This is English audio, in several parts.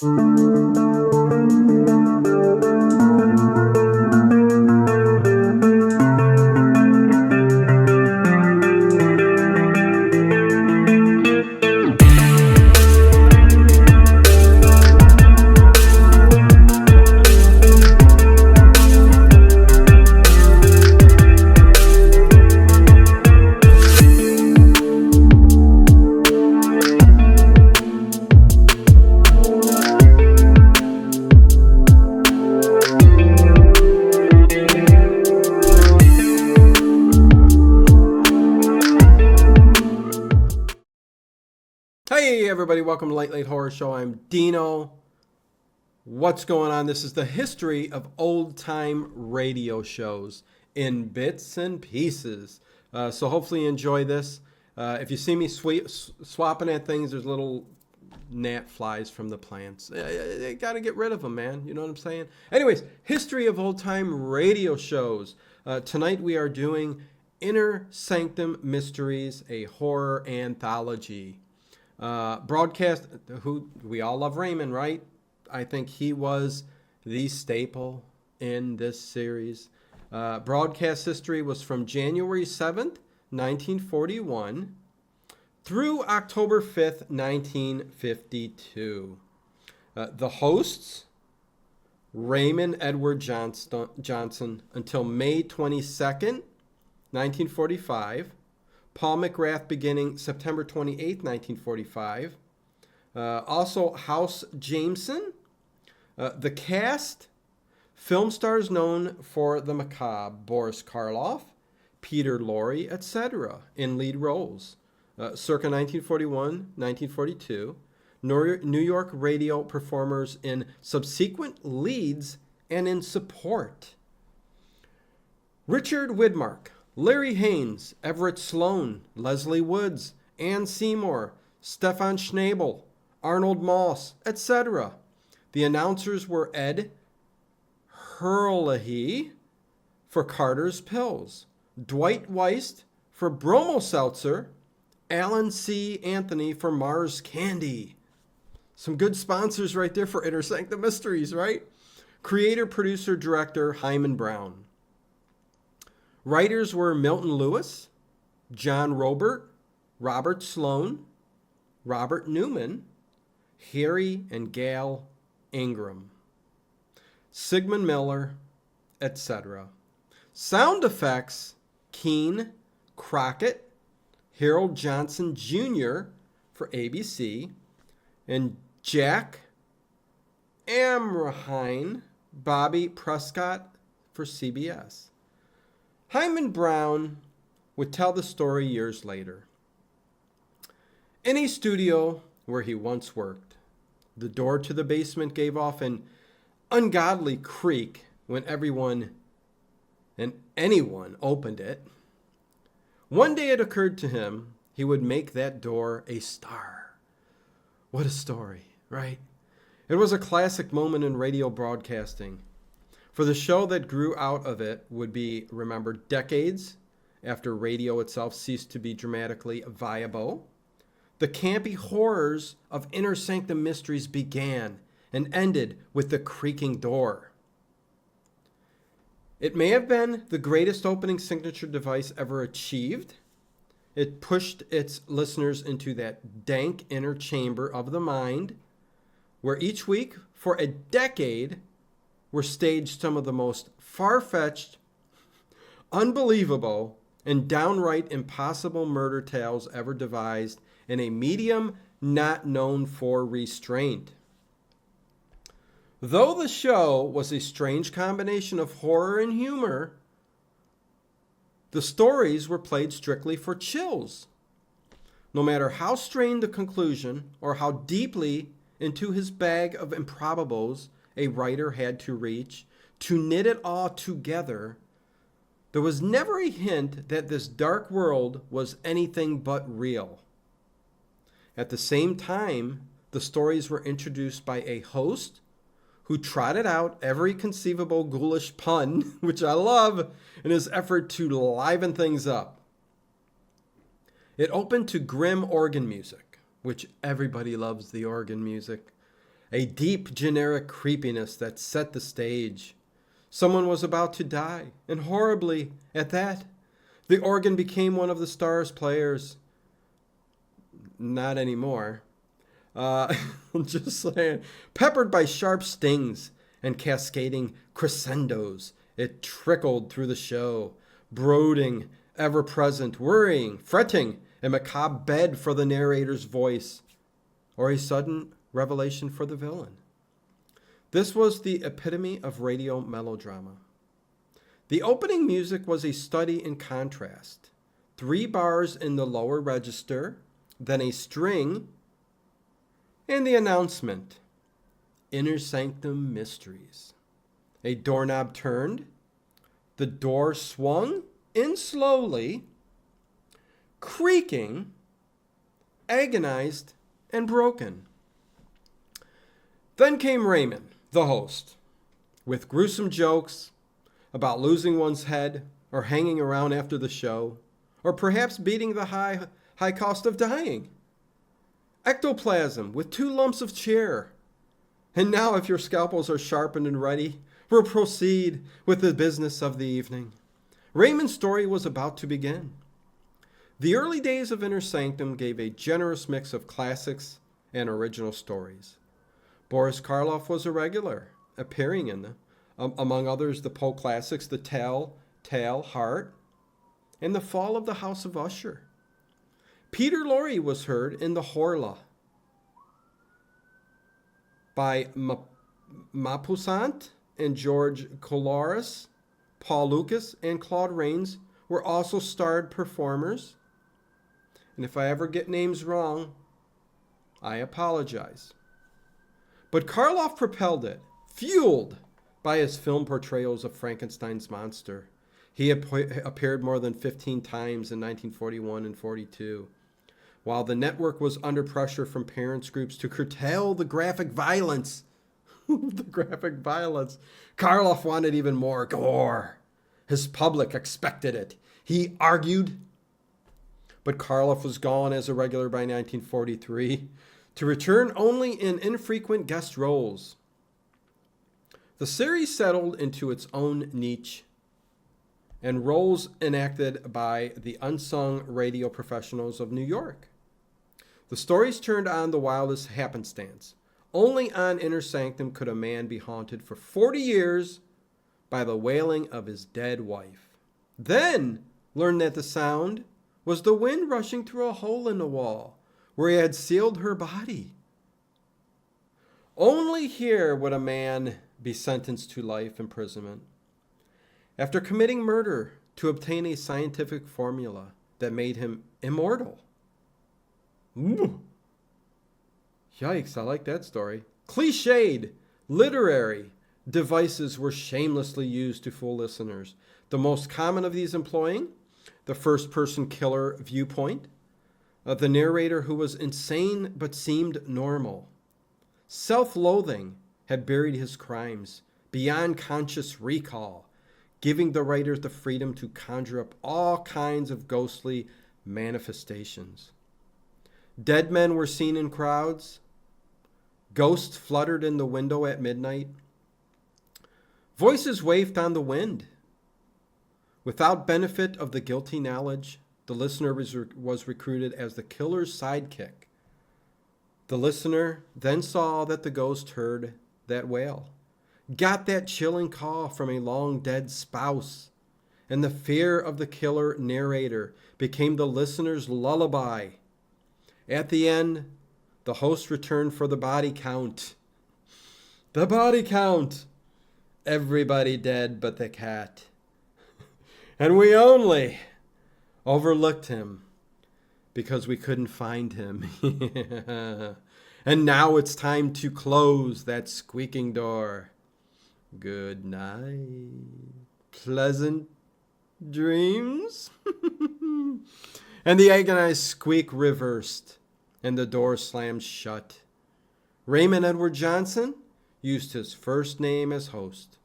Hey everybody, welcome to Late Horror Show. I'm Dino. What's going on? This is the history of old-time radio shows in bits and pieces. So hopefully you enjoy this. If you see me swapping at things, there's little gnat flies from the plants. You got to get rid of them, man. You know what I'm saying? Anyways, history of old-time radio shows. Tonight we are doing Inner Sanctum Mysteries, a horror anthology. Broadcast, who we all love Raymond, right? I think he was the staple in this series. Broadcast history was from January 7th, 1941 through October 5th, 1952. The hosts, Raymond Edward Johnson until May 22nd, 1945. Paul McGrath beginning September 28, 1945. Also, House Jameson. The cast, film stars known for the macabre, Boris Karloff, Peter Lorre, etc. in lead roles. Circa 1941, 1942. New York radio performers in subsequent leads and in support. Richard Widmark, Larry Haynes, Everett Sloan, Leslie Woods, Ann Seymour, Stefan Schnabel, Arnold Moss, etc. The announcers were Ed Herlihy for Carter's Pills, Dwight Weist for Bromo Seltzer, Alan C. Anthony for Mars Candy. Some good sponsors right there for Inner Sanctum Mysteries, right? Creator, producer, director, Hyman Brown. Writers were Milton Lewis, John Robert, Robert Sloan, Robert Newman, Harry and Gail Ingram, Sigmund Miller, etc. Sound effects, Keene, Crockett, Harold Johnson Jr. for ABC, and Jack Amrahine, Bobby Prescott for CBS. Hyman Brown would tell the story years later. In a studio where he once worked, the door to the basement gave off an ungodly creak when everyone and anyone opened it. One day it occurred to him he would make that door a star. What a story, right? It was a classic moment in radio broadcasting. For the show that grew out of it would be remembered decades after radio itself ceased to be dramatically viable. The campy horrors of Inner Sanctum Mysteries began and ended with the creaking door. It may have been the greatest opening signature device ever achieved. It pushed its listeners into that dank inner chamber of the mind, where each week for a decade were staged some of the most far-fetched, unbelievable, and downright impossible murder tales ever devised in a medium not known for restraint. Though the show was a strange combination of horror and humor, the stories were played strictly for chills. No matter how strained the conclusion or how deeply into his bag of improbables a writer had to reach to knit it all together, there was never a hint that this dark world was anything but real. At the same time, the stories were introduced by a host who trotted out every conceivable ghoulish pun, which I love, in his effort to liven things up. It opened to grim organ music, which everybody loves the organ music, a deep generic creepiness that set the stage. Someone was about to die, and horribly at that. The organ became one of the star's players. Not anymore. Just saying. Peppered by sharp stings and cascading crescendos, it trickled through the show, brooding, ever-present, worrying, fretting, a macabre bed for the narrator's voice, or a sudden revelation for the villain. This was the epitome of radio melodrama. The opening music was a study in contrast. 3 bars in the lower register, then a string, and the announcement, Inner Sanctum Mysteries. A doorknob turned, the door swung in slowly, creaking, agonized, and broken. Then came Raymond, the host, with gruesome jokes about losing one's head or hanging around after the show, or perhaps beating the high cost of dying. Ectoplasm with 2 lumps of chair. And now, if your scalpels are sharpened and ready, we'll proceed with the business of the evening. Raymond's story was about to begin. The early days of Inner Sanctum gave a generous mix of classics and original stories. Boris Karloff was a regular, appearing in them, among others the Poe classics, The Tale, Heart, and The Fall of the House of Usher. Peter Lorre was heard in The Horla by Maupassant and George Coulouris. Paul Lucas and Claude Rains were also starred performers. And if I ever get names wrong, I apologize. But Karloff propelled it, fueled by his film portrayals of Frankenstein's monster. He appeared more than 15 times in 1941 and 42. While the network was under pressure from parents' groups to curtail the graphic violence, Karloff wanted even more gore. His public expected it, he argued. But Karloff was gone as a regular by 1943, to return only in infrequent guest roles. The series settled into its own niche, and roles enacted by the unsung radio professionals of New York. The stories turned on the wildest happenstance. Only on Inner Sanctum could a man be haunted for 40 years by the wailing of his dead wife. Then learned that the sound was the wind rushing through a hole in the wall where he had sealed her body. Only here would a man be sentenced to life imprisonment after committing murder to obtain a scientific formula that made him immortal. Ooh. Yikes, I like that story. Cliched, literary devices were shamelessly used to fool listeners. The most common of these employing the first-person killer viewpoint, the narrator who was insane but seemed normal. Self-loathing had buried his crimes beyond conscious recall, giving the writers the freedom to conjure up all kinds of ghostly manifestations. Dead men were seen in crowds. Ghosts fluttered in the window at midnight. Voices wafted on the wind. Without benefit of the guilty knowledge, the listener was recruited as the killer's sidekick. The listener then saw that the ghost heard that wail, got that chilling call from a long-dead spouse, and the fear of the killer narrator became the listener's lullaby. At the end, the host returned for the body count. The body count! Everybody dead but the cat. And we only overlooked him because we couldn't find him. And now it's time to close that squeaking door. Good night. Pleasant dreams. And the agonized squeak reversed, and the door slammed shut. Raymond Edward Johnson used his first name as host.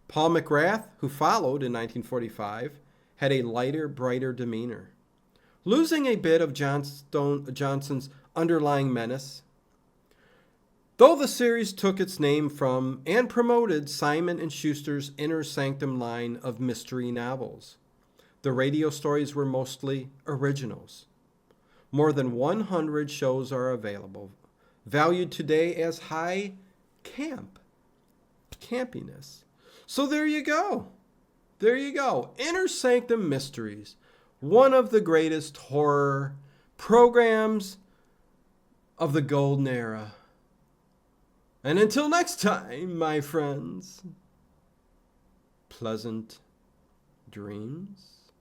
Paul McGrath, who followed in 1945, had a lighter, brighter demeanor, losing a bit of Johnson's underlying menace. Though the series took its name from and promoted Simon & Schuster's Inner Sanctum line of mystery novels, the radio stories were mostly originals. More than 100 shows are available, valued today as high campiness. So there you go. There you go. Inner Sanctum Mysteries, one of the greatest horror programs of the golden era. And until next time, my friends, pleasant dreams.